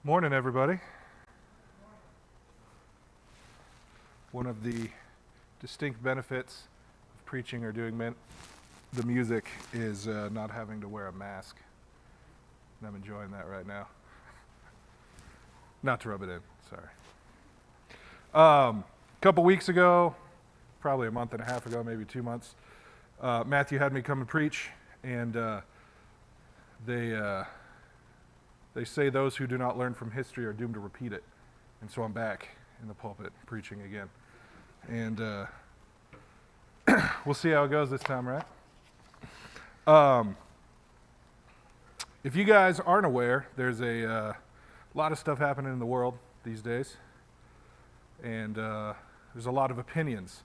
Morning, everybody. One of the distinct benefits of preaching or doing the music is not having to wear a mask. And I'm enjoying that right now. Not to rub it in, sorry. A couple weeks ago, probably a month and a half ago, maybe 2 months, Matthew had me come and preach, and they say those who do not learn from history are doomed to repeat it. And so I'm back in the pulpit preaching again. And we'll see how it goes this time, right? If you guys aren't aware, there's a lot of stuff happening in the world these days. And there's a lot of opinions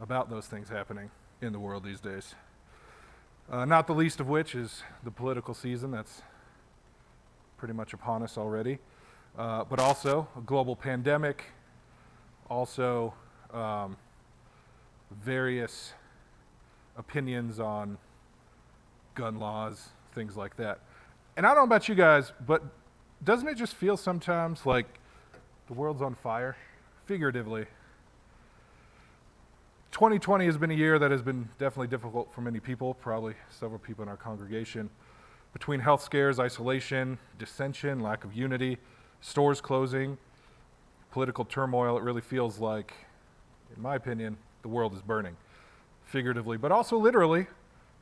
about those things happening in the world these days. Not the least of which is the political season that's pretty much upon us already, but also a global pandemic, also various opinions on gun laws, things like that. And I don't know about you guys, but doesn't it just feel sometimes like the world's on fire, figuratively? 2020 has been a year that has been definitely difficult for many people, probably several people in our congregation. Between health scares, isolation, dissension, lack of unity, stores closing, political turmoil, it really feels like, in my opinion, the world is burning, figuratively, but also literally.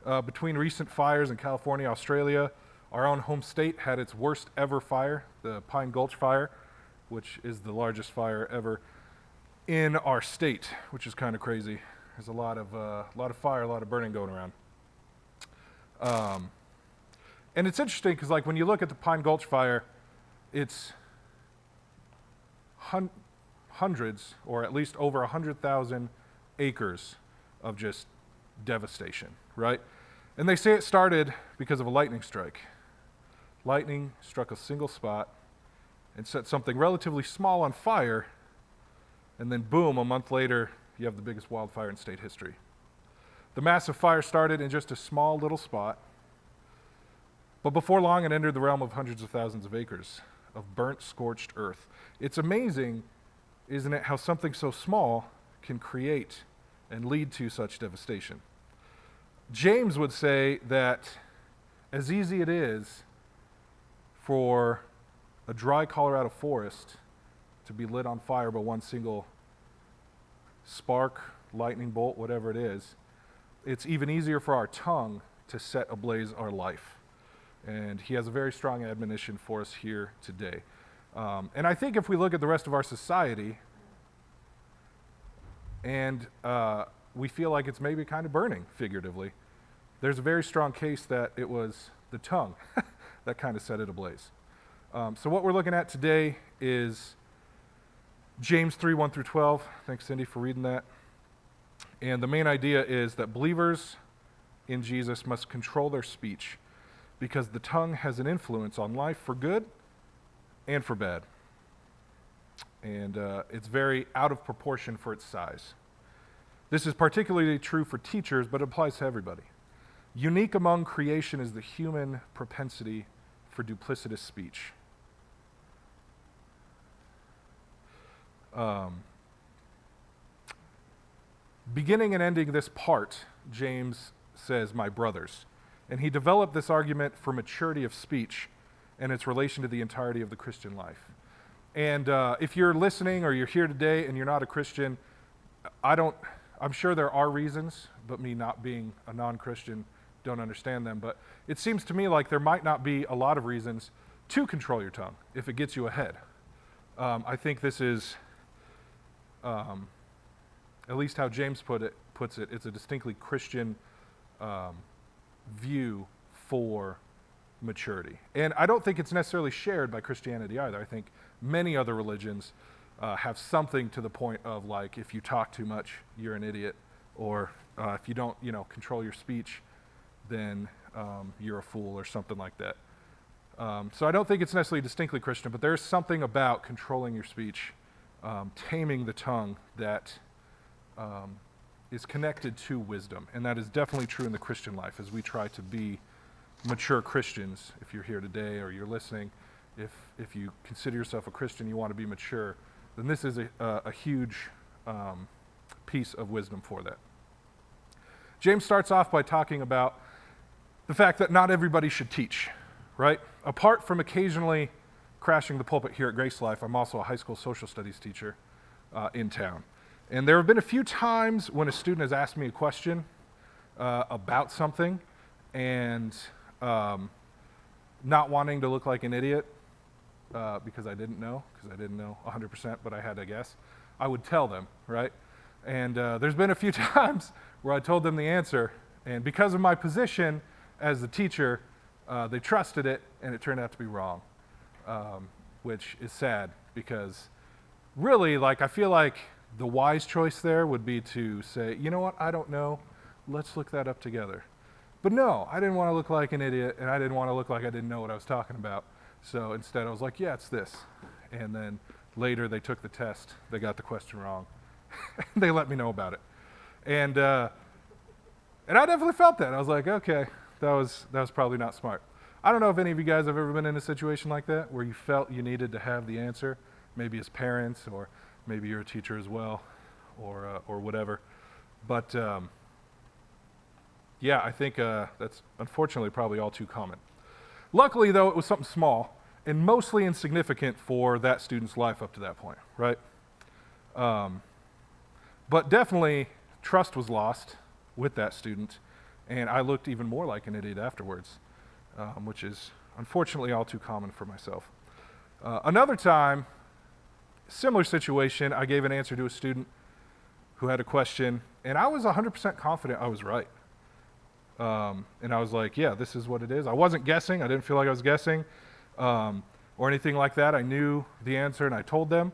Between recent fires in California, Australia, our own home state had its worst ever fire, the Gulch fire, which is the largest fire ever in our state, which is kind of crazy. There's a lot of fire, a lot of burning going around. And it's interesting because, like, when you look at the Pine Gulch fire, it's hundreds, or at least over 100,000 acres of just devastation, right? And they say it started because of a lightning strike. Lightning struck a single spot and set something relatively small on fire, and then boom, a month later, you have the biggest wildfire in state history. The massive fire started in just a small little spot, but before long, it entered the realm of hundreds of thousands of acres of burnt, scorched earth. It's amazing, isn't it, how something so small can create and lead to such devastation. James would say that as easy it is for a dry Colorado forest to be lit on fire by one single spark, lightning bolt, whatever it is, it's even easier for our tongue to set ablaze our life. And he has a very strong admonition for us here today. And I think if we look at the rest of our society, and we feel like it's maybe kind of burning, figuratively, there's a very strong case that it was the tongue that kind of set it ablaze. So what we're looking at today is James 3, 1 through 12. Thanks, Cindy, for reading that. And the main idea is that believers in Jesus must control their speech, because the tongue has an influence on life for good and for bad. And it's very out of proportion for its size. This is particularly true for teachers, but it applies to everybody. Unique among creation is the human propensity for duplicitous speech. Beginning and ending this part, James says, "My brothers." And he developed this argument for maturity of speech and its relation to the entirety of the Christian life. And if you're listening or you're here today and you're not a Christian, I'm sure there are reasons, but me not being a non-Christian, don't understand them. But it seems to me like there might not be a lot of reasons to control your tongue if it gets you ahead. I think this is, at least how James puts it, it's a distinctly Christian view for maturity. And I don't think it's necessarily shared by Christianity either. I think many other religions have something to the point of, like, if you talk too much, you're an idiot, or if you don't, control your speech, then you're a fool, or something like that. So I don't think it's necessarily distinctly Christian, but there's something about controlling your speech, taming the tongue, that is connected to wisdom. And that is definitely true in the Christian life as we try to be mature Christians. If you're here today or you're listening, if you consider yourself a Christian, you want to be mature, then this is a huge piece of wisdom for that. James starts off by talking about the fact that not everybody should teach, right? Apart from occasionally crashing the pulpit here at Grace Life, I'm also a high school social studies teacher in town. And there have been a few times when a student has asked me a question about something and not wanting to look like an idiot because I didn't know 100%, but I had to guess. I would tell them, right? And there's been a few times where I told them the answer, and because of my position as the teacher, they trusted it, and it turned out to be wrong, which is sad because really, like, I feel like the wise choice there would be to say, you know what, I don't know, let's look that up together. But no, I didn't want to look like an idiot, and I didn't want to look like I didn't know what I was talking about. So instead I was like, yeah, it's this. And then later they took the test, they got the question wrong. They let me know about it. And I definitely felt that. I was like, okay, that was probably not smart. I don't know if any of you guys have ever been in a situation like that where you felt you needed to have the answer, maybe as parents, or maybe you're a teacher as well, or whatever. But yeah, I think that's unfortunately probably all too common. Luckily, though, it was something small and mostly insignificant for that student's life up to that point, right? But definitely, trust was lost with that student, and I looked even more like an idiot afterwards, which is unfortunately all too common for myself. Another time, similar situation, I gave an answer to a student who had a question, and I was 100% confident I was right. And I was like, yeah, this is what it is. I wasn't guessing. I didn't feel like I was guessing or anything like that. I knew the answer, and I told them.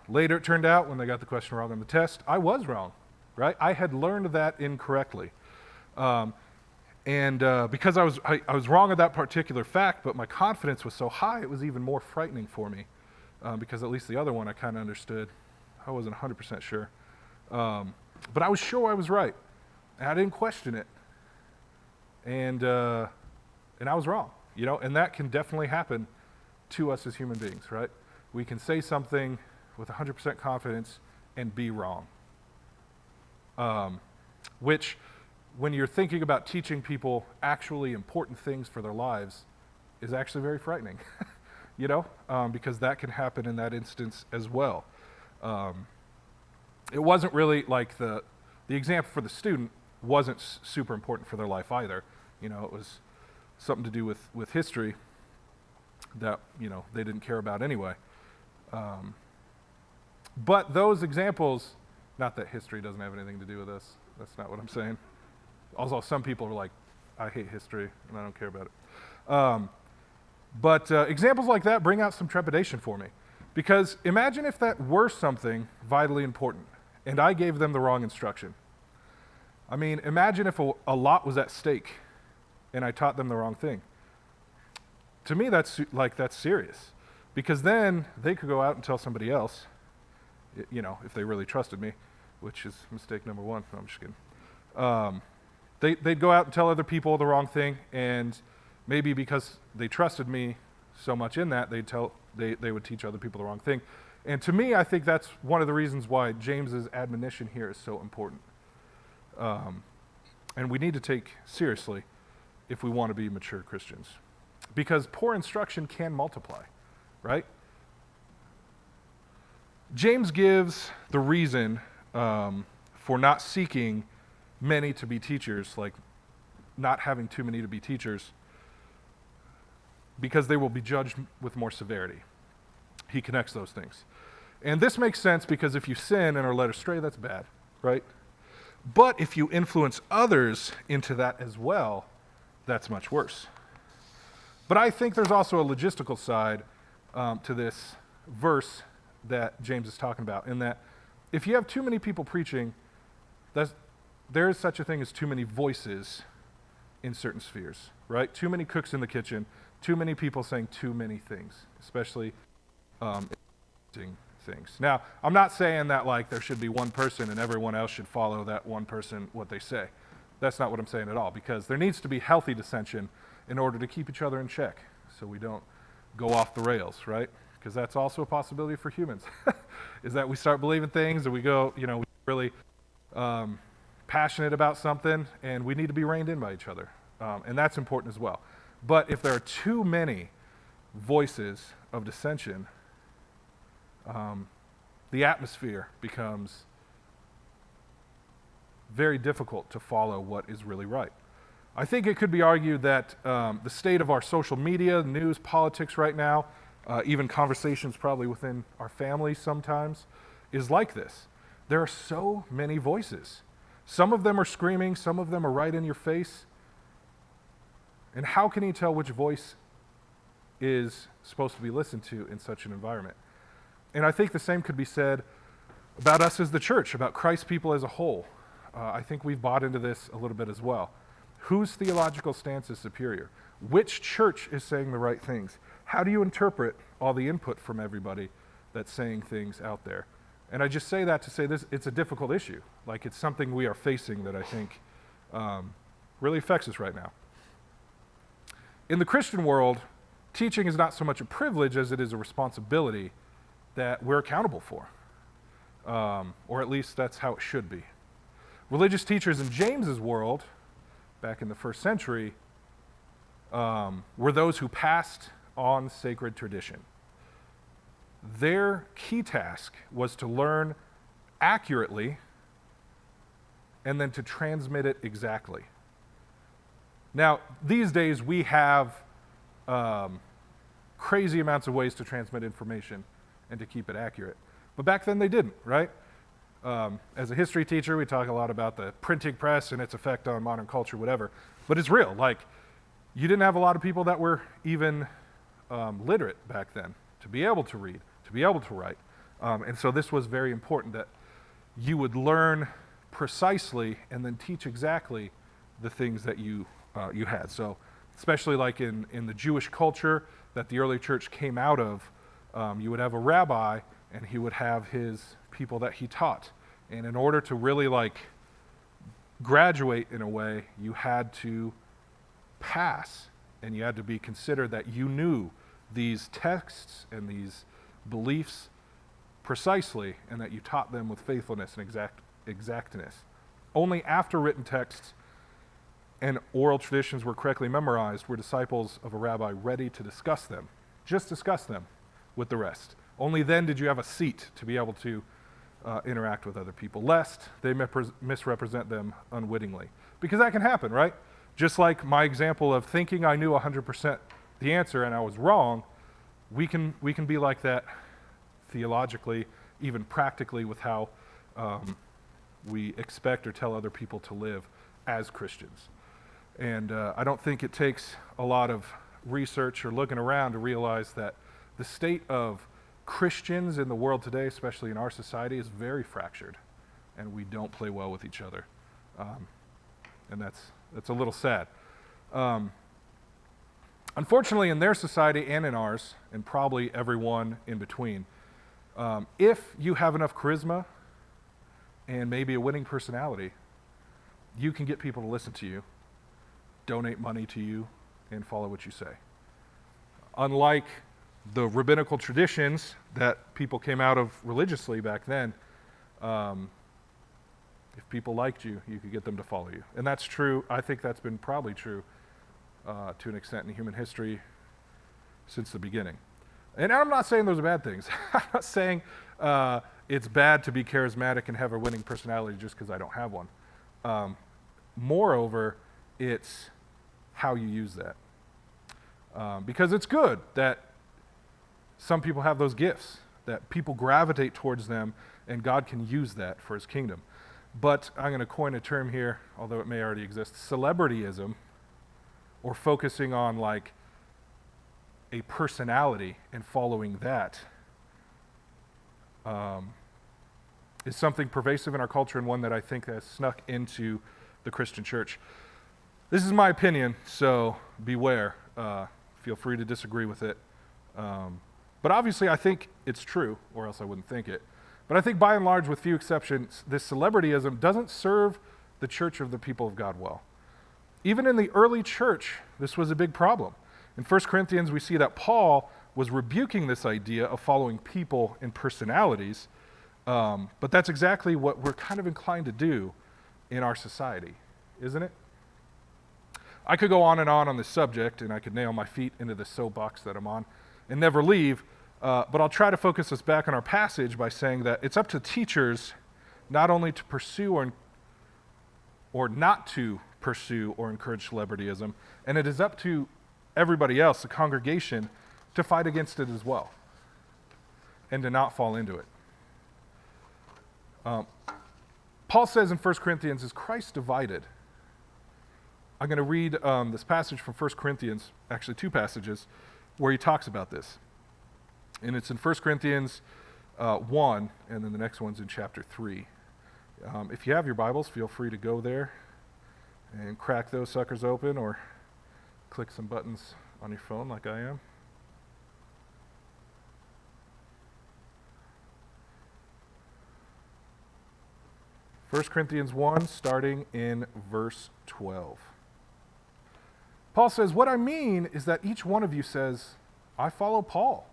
Later, it turned out, when they got the question wrong on the test, I was wrong, right? I had learned that incorrectly. Because I was wrong on that particular fact, but my confidence was so high, it was even more frightening for me. Because at least the other one I kind of understood. I wasn't 100% sure. But I was sure I was right. And I didn't question it. And I was wrong, you know, and that can definitely happen to us as human beings, right? We can say something with 100% confidence and be wrong. Which, when you're thinking about teaching people actually important things for their lives, is actually very frightening, you know, because that can happen in that instance as well. It wasn't really like the example for the student wasn't super important for their life either. You know, it was something to do with history that, you know, they didn't care about anyway. But those examples, not that history doesn't have anything to do with this, that's not what I'm saying. Also, some people are like, I hate history and I don't care about it. But examples like that bring out some trepidation for me. Because imagine if that were something vitally important and I gave them the wrong instruction. I mean, imagine if a lot was at stake and I taught them the wrong thing. To me, that's serious. Because then they could go out and tell somebody else, you know, if they really trusted me, which is mistake number one. No, I'm just kidding. They'd go out and tell other people the wrong thing, and maybe because they trusted me so much in that, they would teach other people the wrong thing. And to me, I think that's one of the reasons why James's admonition here is so important. And we need to take seriously if we want to be mature Christians. Because poor instruction can multiply, right? James gives the reason for not seeking many to be teachers, like not having too many to be teachers, because they will be judged with more severity. He connects those things. And this makes sense because if you sin and are led astray, that's bad, right? But if you influence others into that as well, that's much worse. But I think there's also a logistical side to this verse that James is talking about, in that if you have too many people preaching, there is such a thing as too many voices in certain spheres, right? Too many cooks in the kitchen, too many people saying too many things, especially things. Now, I'm not saying that like there should be one person and everyone else should follow that one person, what they say. That's not what I'm saying at all, because there needs to be healthy dissension in order to keep each other in check, so we don't go off the rails, right? Because that's also a possibility for humans, is that we start believing things and we go, we're really passionate about something, and we need to be reined in by each other. And that's important as well. But if there are too many voices of dissension, the atmosphere becomes very difficult to follow what is really right. I think it could be argued that the state of our social media, news, politics right now, even conversations probably within our families sometimes, is like this. There are so many voices. Some of them are screaming, some of them are right in your face. And how can you tell which voice is supposed to be listened to in such an environment? And I think the same could be said about us as the church, about Christ's people as a whole. I think we've bought into this a little bit as well. Whose theological stance is superior? Which church is saying the right things? How do you interpret all the input from everybody that's saying things out there? And I just say that to say this, it's a difficult issue. Like, it's something we are facing that I think really affects us right now. In the Christian world, teaching is not so much a privilege as it is a responsibility that we're accountable for. Or at least that's how it should be. Religious teachers in James's world, back in the first century, were those who passed on sacred tradition. Their key task was to learn accurately and then to transmit it exactly. Now, these days we have crazy amounts of ways to transmit information and to keep it accurate. But back then they didn't, right? As a history teacher, we talk a lot about the printing press and its effect on modern culture, whatever. But it's real. Like, you didn't have a lot of people that were even literate back then to be able to read, to be able to write. And so this was very important that you would learn precisely and then teach exactly the things that you had. So especially like in the Jewish culture that the early church came out of, you would have a rabbi and he would have his people that he taught. And in order to really graduate in a way, you had to pass and you had to be considered that you knew these texts and these beliefs precisely and that you taught them with faithfulness and exactness. Only after written texts and oral traditions were correctly memorized were disciples of a rabbi ready to discuss them, just discuss them with the rest. Only then did you have a seat to be able to interact with other people, lest they misrepresent them unwittingly. Because that can happen, right? Just like my example of thinking I knew 100% the answer and I was wrong, we can be like that theologically, even practically with how we expect or tell other people to live as Christians. And I don't think it takes a lot of research or looking around to realize that the state of Christians in the world today, especially in our society, is very fractured, and we don't play well with each other. And that's a little sad. Unfortunately, in their society and in ours, and probably everyone in between, if you have enough charisma and maybe a winning personality, you can get people to listen to you, donate money to you, and follow what you say. Unlike the rabbinical traditions that people came out of religiously back then, if people liked you, you could get them to follow you. And that's true. I think that's been probably true to an extent in human history since the beginning. And I'm not saying those are bad things. I'm not saying it's bad to be charismatic and have a winning personality just because I don't have one. Moreover, it's how you use that. Because it's good that some people have those gifts, that people gravitate towards them, and God can use that for his kingdom. But I'm going to coin a term here, although it may already exist, celebrityism, or focusing on like a personality and following that, is something pervasive in our culture and one that I think has snuck into the Christian church. This is my opinion, so beware. Feel free to disagree with it. But obviously I think it's true, or else I wouldn't think it. But I think by and large, with few exceptions, this celebrityism doesn't serve the church of the people of God well. Even in the early church, this was a big problem. In 1 Corinthians, we see that Paul was rebuking this idea of following people and personalities, but that's exactly what we're kind of inclined to do in our society, isn't it? I could go on this subject, and I could nail my feet into the soapbox that I'm on and never leave, but I'll try to focus us back on our passage by saying that it's up to teachers not only to pursue or not to pursue or encourage celebrityism, and it is up to everybody else, the congregation, to fight against it as well and to not fall into it. Paul says in 1 Corinthians, is Christ divided? I'm going to read this passage from 1 Corinthians, actually two passages, where he talks about this. And it's in 1 Corinthians 1, and then the next one's in chapter 3. If you have your Bibles, feel free to go there and crack those suckers open or click some buttons on your phone like I am. First Corinthians 1, starting in verse 12. Paul says, what I mean is that each one of you says, I follow Paul,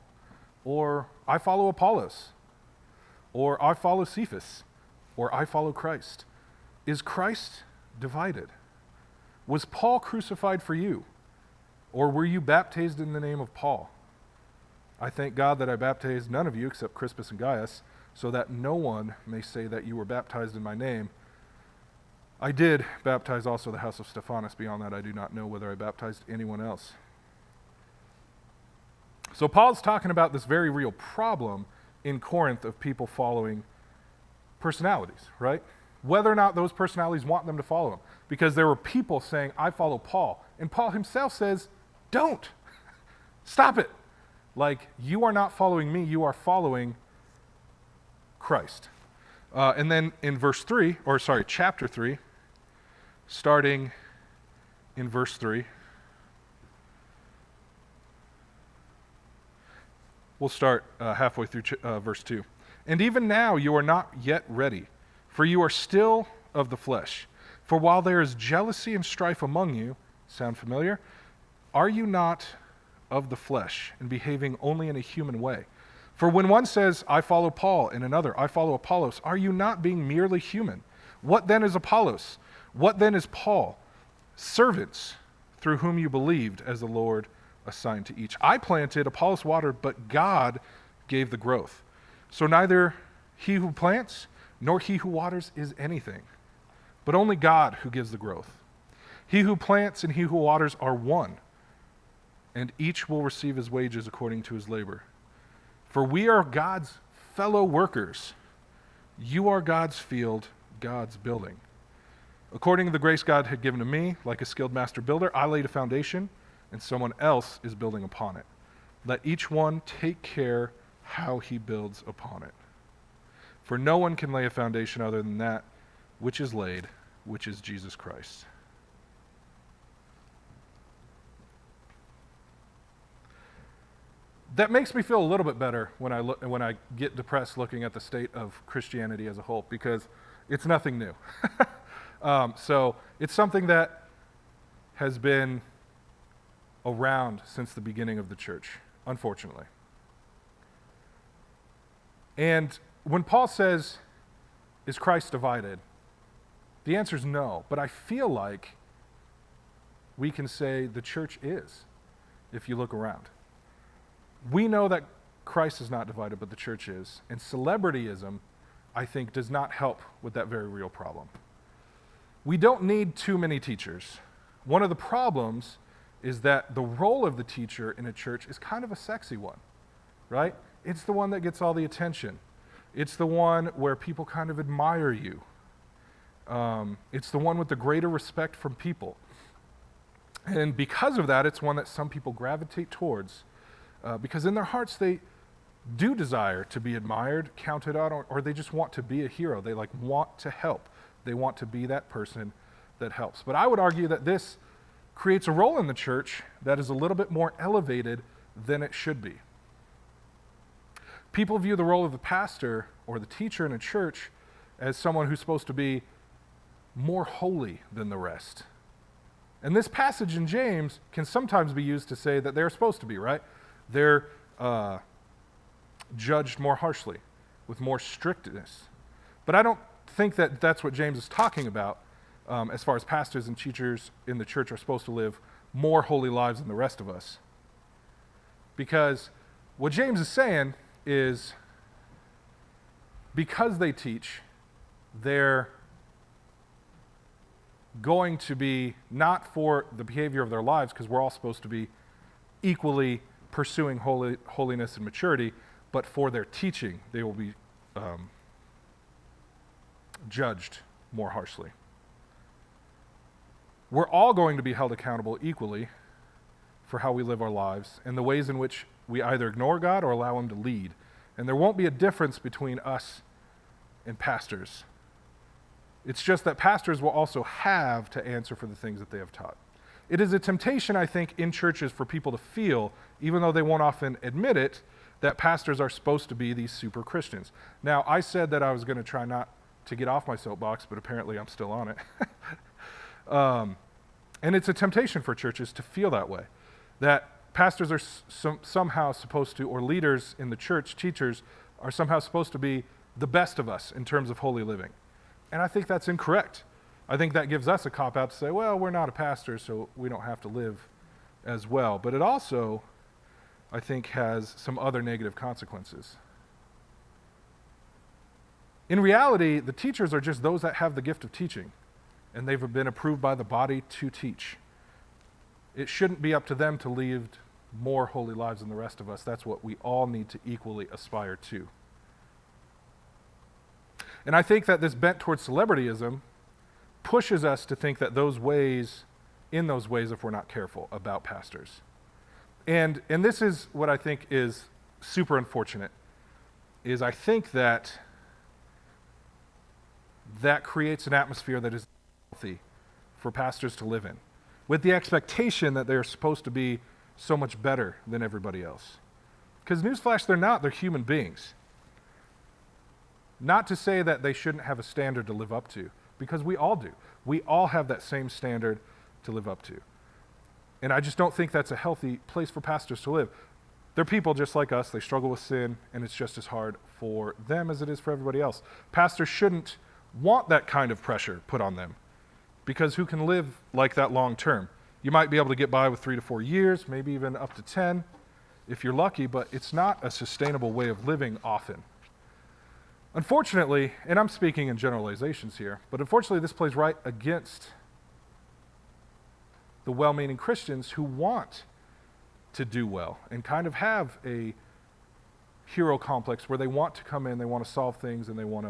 or I follow Apollos, or I follow Cephas, or I follow Christ. Is Christ divided? Was Paul crucified for you? Or were you baptized in the name of Paul? I thank God that I baptized none of you except Crispus and Gaius, so that no one may say that you were baptized in my name. I did baptize also the house of Stephanas. Beyond that, I do not know whether I baptized anyone else. So Paul's talking about this very real problem in Corinth of people following personalities, right? Whether or not those personalities want them to follow him. Because there were people saying, I follow Paul. And Paul himself says, don't. Stop it. Like, you are not following me, you are following Christ. And then in chapter 3, starting in verse 3, we'll start halfway through verse 2. And even now you are not yet ready, for you are still of the flesh. For while there is jealousy and strife among you, sound familiar? Are you not of the flesh and behaving only in a human way? For when one says, I follow Paul, and another, I follow Apollos, are you not being merely human? What then is Apollos? What then is Paul? Servants through whom you believed, as the Lord assigned to each. I planted, Apollos watered, but God gave the growth. So neither he who plants nor he who waters is anything, but only God who gives the growth. He who plants and he who waters are one, and each will receive his wages according to his labor. For we are God's fellow workers. You are God's field, God's building. According to the grace God had given to me, like a skilled master builder, I laid a foundation, and someone else is building upon it. Let each one take care how he builds upon it. For no one can lay a foundation other than that which is laid, which is Jesus Christ. That makes me feel a little bit better when I get depressed looking at the state of Christianity as a whole, because it's nothing new. So it's something that has been around since the beginning of the church, unfortunately. And when Paul says, is Christ divided? The answer is no, but I feel like we can say the church is, if you look around. We know that Christ is not divided, but the church is. And celebrityism, I think, does not help with that very real problem. We don't need too many teachers. One of the problems is that the role of the teacher in a church is kind of a sexy one, right? It's the one that gets all the attention. It's the one where people kind of admire you. It's the one with the greater respect from people. And because of that, it's one that some people gravitate towards, because in their hearts they do desire to be admired, counted on, or they just want to be a hero. They want to help. They want to be that person that helps. But I would argue that this creates a role in the church that is a little bit more elevated than it should be. People view the role of the pastor or the teacher in a church as someone who's supposed to be more holy than the rest. And this passage in James can sometimes be used to say that they're supposed to be, right? They're judged more harshly, with more strictness. But I don't think that that's what James is talking about as far as pastors and teachers in the church are supposed to live more holy lives than the rest of us. Because what James is saying is because they teach, they're going to be not for the behavior of their lives, because we're all supposed to be equally pursuing holiness and maturity, but for their teaching, they will be judged more harshly. We're all going to be held accountable equally for how we live our lives and the ways in which we either ignore God or allow Him to lead. And there won't be a difference between us and pastors. It's just that pastors will also have to answer for the things that they have taught. It is a temptation, I think, in churches for people to feel, even though they won't often admit it, that pastors are supposed to be these super Christians. Now, I said that I was going to try not to get off my soapbox, but apparently I'm still on it. And it's a temptation for churches to feel that way, that pastors are somehow supposed to, or leaders in the church, teachers, are somehow supposed to be the best of us in terms of holy living. And I think that's incorrect. I think that gives us a cop-out to say, well, we're not a pastor, so we don't have to live as well. But it also, I think, has some other negative consequences. In reality, the teachers are just those that have the gift of teaching, and they've been approved by the body to teach. It shouldn't be up to them to lead more holy lives than the rest of us. That's what we all need to equally aspire to. And I think that this bent towards celebrityism pushes us to think that those ways, if we're not careful about pastors. And this is what I think is super unfortunate, is I think that creates an atmosphere that is healthy for pastors to live in, with the expectation that they're supposed to be so much better than everybody else. Because newsflash, they're not, they're human beings. Not to say that they shouldn't have a standard to live up to, because we all do. We all have that same standard to live up to. And I just don't think that's a healthy place for pastors to live. They're people just like us. They struggle with sin, and it's just as hard for them as it is for everybody else. Pastors shouldn't want that kind of pressure put on them, because who can live like that long term? You might be able to get by with 3 to 4 years, maybe even up to 10 if you're lucky, but it's not a sustainable way of living often. Unfortunately, and I'm speaking in generalizations here, but unfortunately this plays right against the well-meaning Christians who want to do well and kind of have a hero complex where they want to come in, they want to solve things, and they want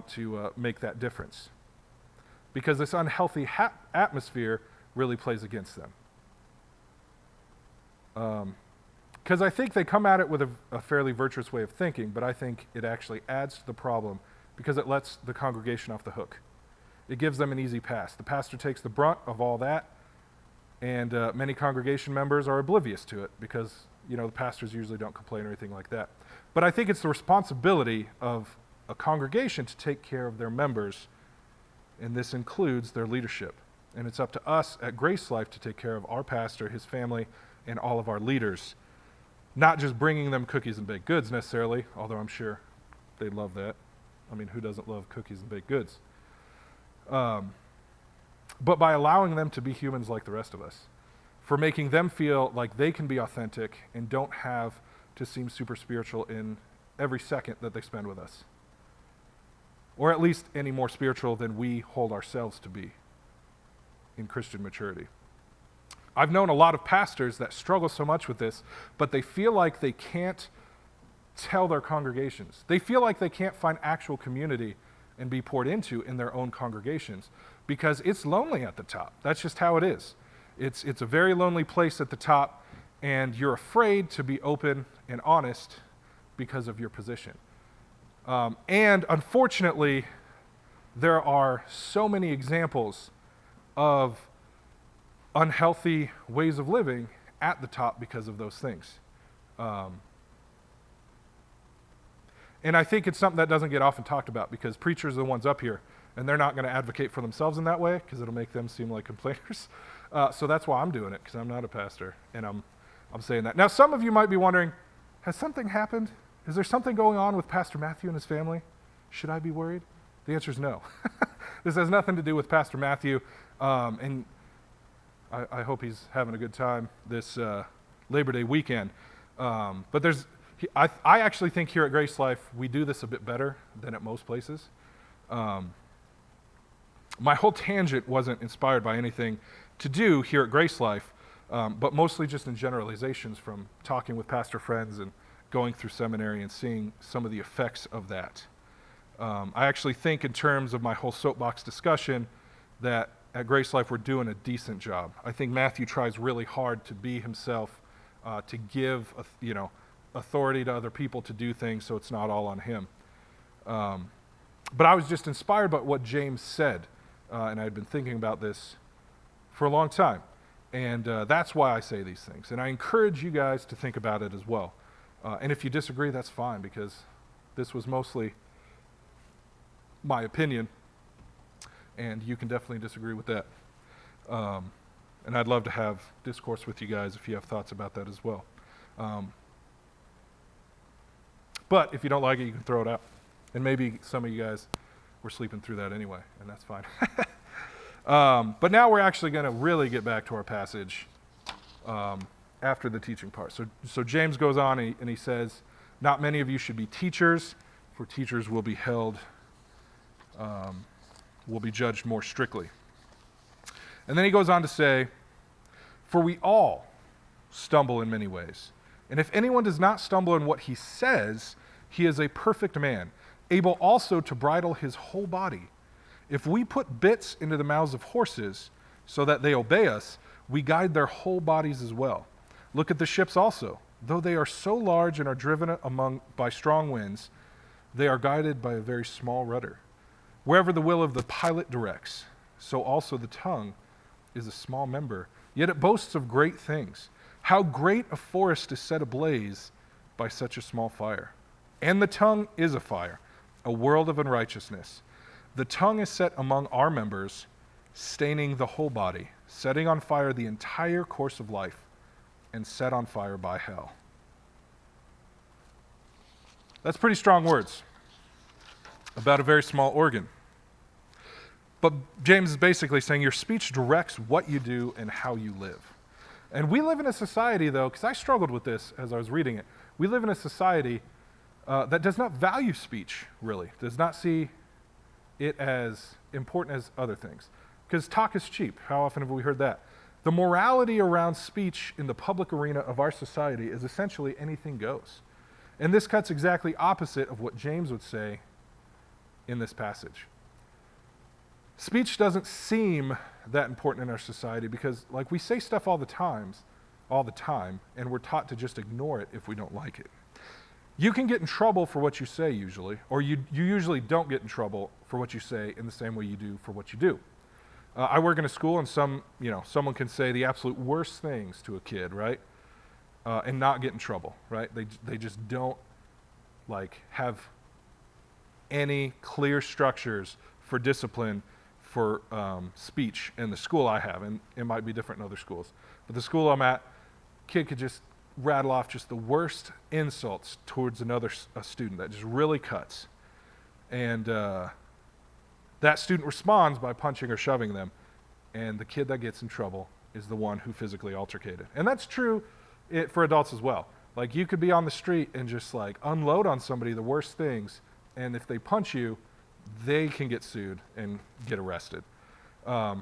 to make that difference. Because this unhealthy atmosphere really plays against them. Because I think they come at it with a fairly virtuous way of thinking, but I think it actually adds to the problem because it lets the congregation off the hook. It gives them an easy pass. The pastor takes the brunt of all that, and many congregation members are oblivious to it because, the pastors usually don't complain or anything like that. But I think it's the responsibility of a congregation to take care of their members, and this includes their leadership. And it's up to us at Grace Life to take care of our pastor, his family, and all of our leaders. Not just bringing them cookies and baked goods necessarily, although I'm sure they'd love that. I mean, who doesn't love cookies and baked goods? But by allowing them to be humans like the rest of us, for making them feel like they can be authentic and don't have to seem super spiritual in every second that they spend with us. Or at least any more spiritual than we hold ourselves to be in Christian maturity. I've known a lot of pastors that struggle so much with this, but they feel like they can't tell their congregations. They feel like they can't find actual community and be poured into in their own congregations because it's lonely at the top. That's just how it is. It's a very lonely place at the top, and you're afraid to be open and honest because of your position. And unfortunately, there are so many examples of unhealthy ways of living at the top because of those things. And I think it's something that doesn't get often talked about because preachers are the ones up here, and they're not going to advocate for themselves in that way because it'll make them seem like complainers. So that's why I'm doing it, because I'm not a pastor, and I'm I'm saying that. Now, some of you might be wondering, has something happened? Is there something going on with Pastor Matthew and his family? Should I be worried? The answer is no. This has nothing to do with Pastor Matthew, and I hope he's having a good time this Labor Day weekend. But I actually think here at Grace Life, we do this a bit better than at most places. My whole tangent wasn't inspired by anything to do here at Grace Life, but mostly just in generalizations from talking with pastor friends and going through seminary and seeing some of the effects of that. I actually think in terms of my whole soapbox discussion that at Grace Life we're doing a decent job. I think Matthew tries really hard to be himself, to give authority to other people to do things so it's not all on him. But I was just inspired by what James said, and I had been thinking about this for a long time. And that's why I say these things. And I encourage you guys to think about it as well. And if you disagree, that's fine, because this was mostly my opinion, and you can definitely disagree with that. And I'd love to have discourse with you guys if you have thoughts about that as well. But if you don't like it, you can throw it out. And maybe some of you guys were sleeping through that anyway, and that's fine. But now we're actually going to really get back to our passage after the teaching part. So James goes on and he says, "Not many of you should be teachers, for teachers will be judged more strictly." And then he goes on to say, "For we all stumble in many ways. And if anyone does not stumble in what he says, he is a perfect man, able also to bridle his whole body. If we put bits into the mouths of horses so that they obey us, we guide their whole bodies as well. Look at the ships also. Though they are so large and are driven by strong winds, they are guided by a very small rudder. Wherever the will of the pilot directs, so also the tongue is a small member, yet it boasts of great things. How great a forest is set ablaze by such a small fire. And the tongue is a fire, a world of unrighteousness. The tongue is set among our members, staining the whole body, setting on fire the entire course of life, and set on fire by hell." That's pretty strong words about a very small organ. But James is basically saying your speech directs what you do and how you live. And we live in a society, though, because I struggled with this as I was reading it, we live in a society that does not value speech, really, does not see it as important as other things. Because talk is cheap. How often have we heard that? The morality around speech in the public arena of our society is essentially anything goes. And this cuts exactly opposite of what James would say in this passage. Speech doesn't seem that important in our society because, like, we say stuff all the time, and we're taught to just ignore it if we don't like it. You can get in trouble for what you say usually, or you usually don't get in trouble for what you say in the same way you do for what you do. I work in a school, and someone can say the absolute worst things to a kid, right, and not get in trouble, right? They just don't have any clear structures for discipline for speech in the school I have, and it might be different in other schools. But the school I'm at, kid could just rattle off just the worst insults towards a student that just really cuts. And that student responds by punching or shoving them, and the kid that gets in trouble is the one who physically altercated. And that's true for adults as well. Like, you could be on the street and just unload on somebody the worst things, and if they punch you, they can get sued and get arrested,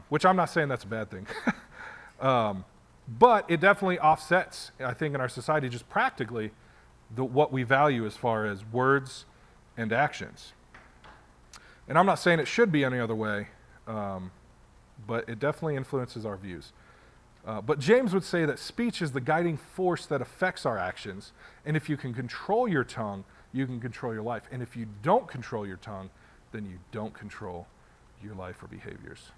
which I'm not saying that's a bad thing. But it definitely offsets, I think, in our society just practically what we value as far as words and actions. And I'm not saying it should be any other way, but it definitely influences our views. But James would say that speech is the guiding force that affects our actions, and if you can control your tongue, you can control your life. And if you don't control your tongue, then you don't control your life or behaviors.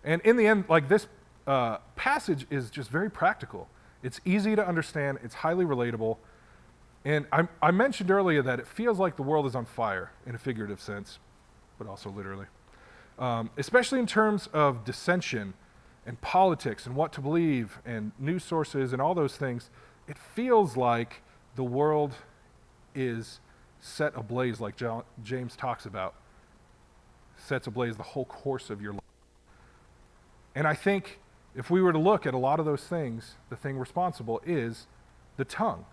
And in the end, this passage is just very practical. It's easy to understand. It's highly relatable. And I mentioned earlier that it feels like the world is on fire in a figurative sense, but also literally. Especially in terms of dissension and politics and what to believe and news sources and all those things, it feels like the world is set ablaze, like James talks about, sets ablaze the whole course of your life. And I think if we were to look at a lot of those things, the thing responsible is the tongue.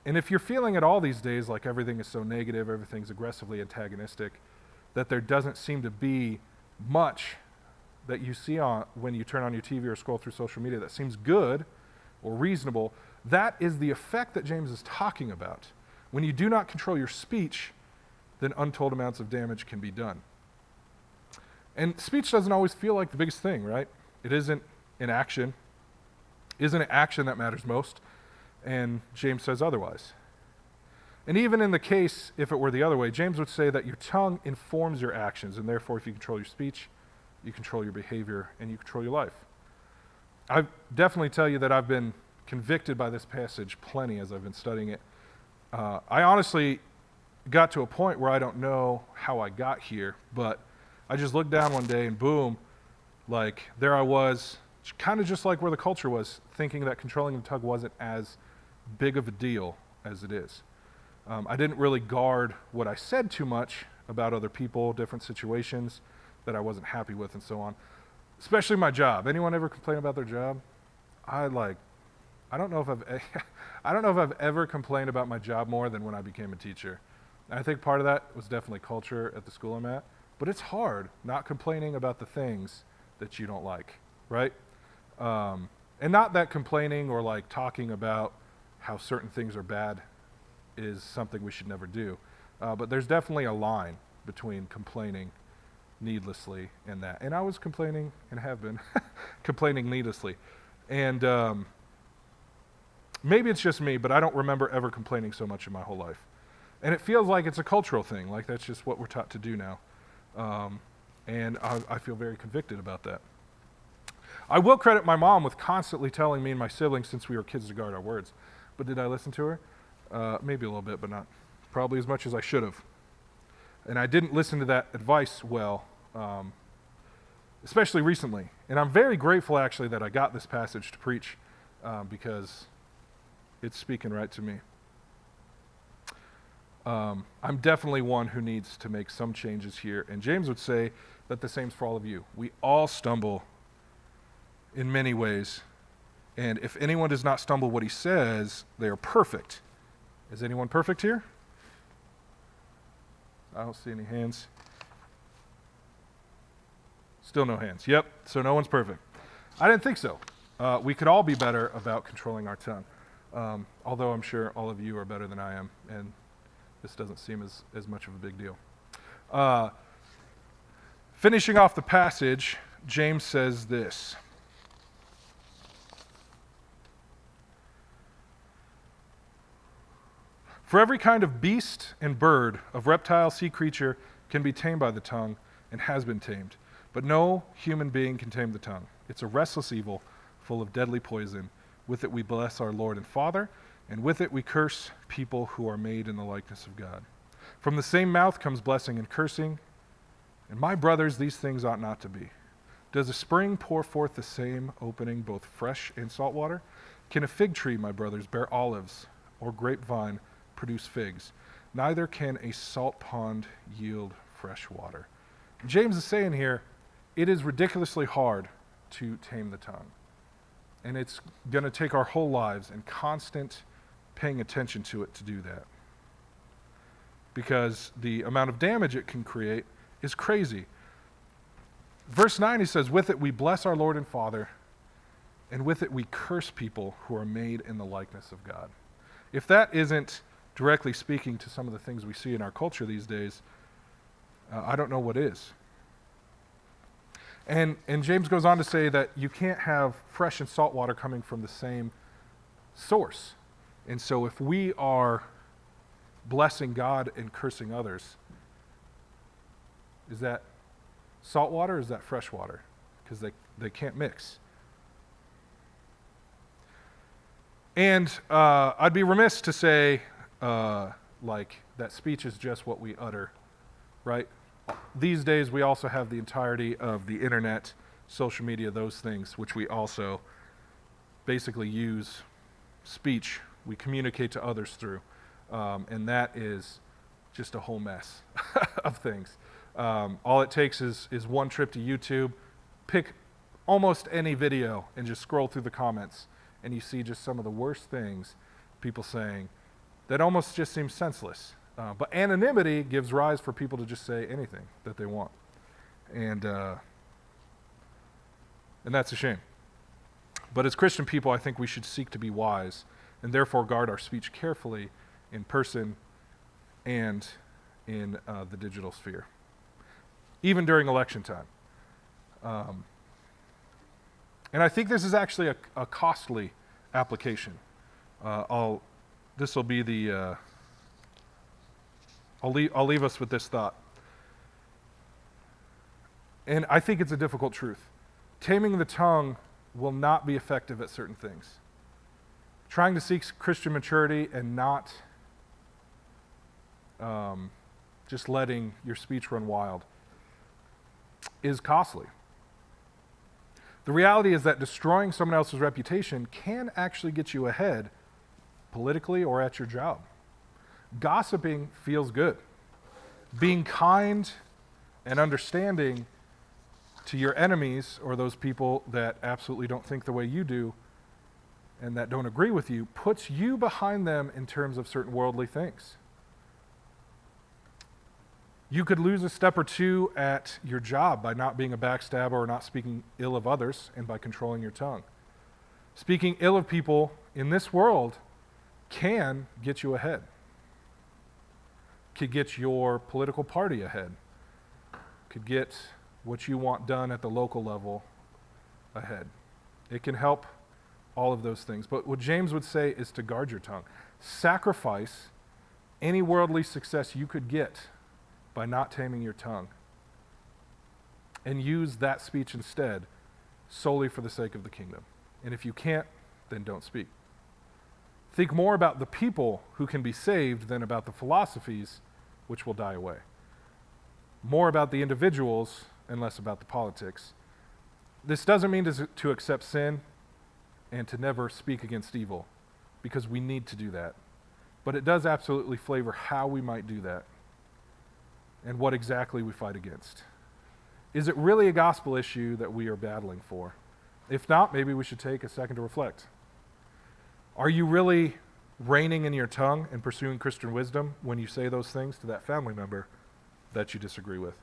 And if you're feeling at all these days like everything is so negative, everything's aggressively antagonistic, that there doesn't seem to be much that you see on when you turn on your TV or scroll through social media that seems good or reasonable, that is the effect that James is talking about. When you do not control your speech, then untold amounts of damage can be done. And speech doesn't always feel like the biggest thing, right? It isn't an action. Isn't it action that matters most? And James says otherwise. And even in the case, if it were the other way, James would say that your tongue informs your actions, and therefore if you control your speech, you control your behavior, and you control your life. I definitely tell you that I've been convicted by this passage plenty as I've been studying it. I honestly got to a point where I don't know how I got here, but I just looked down one day and boom, like there I was, kind of just like where the culture was, thinking that controlling the tongue wasn't as big of a deal as it is. I didn't really guard what I said too much about other people, different situations that I wasn't happy with and so on. Especially my job. Anyone ever complain about their job? I don't know if I've ever complained about my job more than when I became a teacher. And I think part of that was definitely culture at the school I'm at, but it's hard not complaining about the things that you don't like, right? And not that complaining or like talking about how certain things are bad is something we should never do. But there's definitely a line between complaining needlessly and that. And I was complaining and have been complaining needlessly. And maybe it's just me, but I don't remember ever complaining so much in my whole life. And it feels like it's a cultural thing, like that's just what we're taught to do now. And I feel very convicted about that. I will credit my mom with constantly telling me and my siblings since we were kids to guard our words. But did I listen to her? Maybe a little bit, but not probably as much as I should have. And I didn't listen to that advice well, especially recently. And I'm very grateful, actually, that I got this passage to preach because it's speaking right to me. I'm definitely one who needs to make some changes here. And James would say that the same's for all of you. We all stumble in many ways. And if anyone does not stumble what he says, they are perfect. Is anyone perfect here? I don't see any hands. Still no hands. Yep, so no one's perfect. I didn't think so. We could all be better about controlling our tongue. Although I'm sure all of you are better than I am, and this doesn't seem as much of a big deal. Finishing off the passage, James says this. For every kind of beast and bird, of reptile, sea creature, can be tamed by the tongue and has been tamed. But no human being can tame the tongue. It's a restless evil, full of deadly poison. With it we bless our Lord and Father, and with it we curse people who are made in the likeness of God. From the same mouth comes blessing and cursing. And my brothers, these things ought not to be. Does a spring pour forth the same opening, both fresh and salt water? Can a fig tree, my brothers, bear olives, or grapevine produce figs? Neither can a salt pond yield fresh water. James is saying here, it is ridiculously hard to tame the tongue. And it's going to take our whole lives and constant paying attention to it to do that. Because the amount of damage it can create is crazy. Verse 9, he says, with it we bless our Lord and Father, and with it we curse people who are made in the likeness of God. If that isn't directly speaking to some of the things we see in our culture these days, I don't know what is. And James goes on to say that you can't have fresh and salt water coming from the same source. And so if we are blessing God and cursing others, is that salt water or is that fresh water? Because they can't mix. And I'd be remiss to say like that speech is just what we utter, right? These days we also have the entirety of the internet social media, those things, which we also basically use speech, we communicate to others through. And that is just a whole mess of things. All it takes is one trip to YouTube, pick almost any video and just scroll through the comments, and you see just some of the worst things people saying that almost just seem senseless. But anonymity gives rise for people to just say anything that they want. And that's a shame. But as Christian people, I think we should seek to be wise and therefore guard our speech carefully in person and in the digital sphere, even during election time. And I think this is actually a costly application. This will be the. I'll leave us with this thought. And I think it's a difficult truth. Taming the tongue will not be effective at certain things. Trying to seek Christian maturity and not just letting your speech run wild is costly. The reality is that destroying someone else's reputation can actually get you ahead politically or at your job. Gossiping feels good. Being kind and understanding to your enemies or those people that absolutely don't think the way you do and that don't agree with you puts you behind them in terms of certain worldly things. You could lose a step or two at your job by not being a backstabber or not speaking ill of others and by controlling your tongue. Speaking ill of people in this world can get you ahead. Could get your political party ahead. Could get what you want done at the local level ahead. It can help all of those things. But what James would say is to guard your tongue. Sacrifice any worldly success you could get by not taming your tongue. And use that speech instead solely for the sake of the kingdom. And if you can't, then don't speak. Think more about the people who can be saved than about the philosophies which will die away. More about the individuals and less about the politics. This doesn't mean to accept sin and to never speak against evil, because we need to do that. But it does absolutely flavor how we might do that and what exactly we fight against. Is it really a gospel issue that we are battling for? If not, maybe we should take a second to reflect. Are you really reining in your tongue and pursuing Christian wisdom when you say those things to that family member that you disagree with?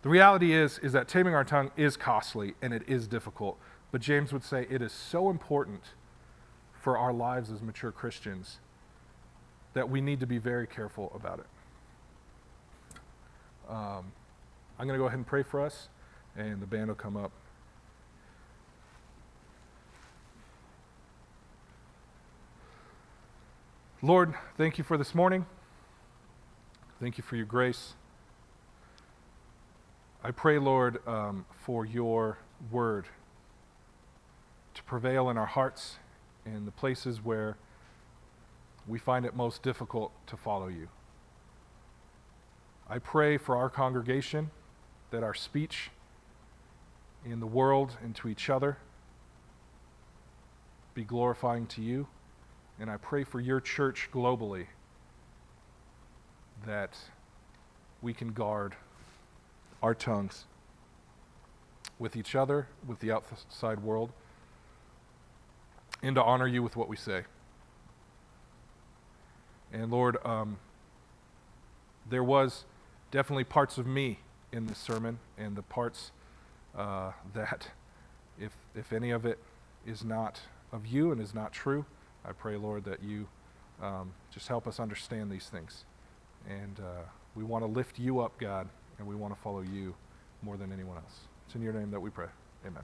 The reality is that taming our tongue is costly and it is difficult, but James would say it is so important for our lives as mature Christians that we need to be very careful about it. I'm going to go ahead and pray for us, and the band will come up. Lord, thank you for this morning. Thank you for your grace. I pray, Lord, for your word to prevail in our hearts in the places where we find it most difficult to follow you. I pray for our congregation that our speech in the world and to each other be glorifying to you. And I pray for your church globally that we can guard our tongues with each other, with the outside world, and to honor you with what we say. And Lord, there was definitely parts of me in this sermon, and the parts that, if any of it is not of you and is not true, I pray, Lord, that you just help us understand these things. And we want to lift you up, God, and we want to follow you more than anyone else. It's in your name that we pray. Amen.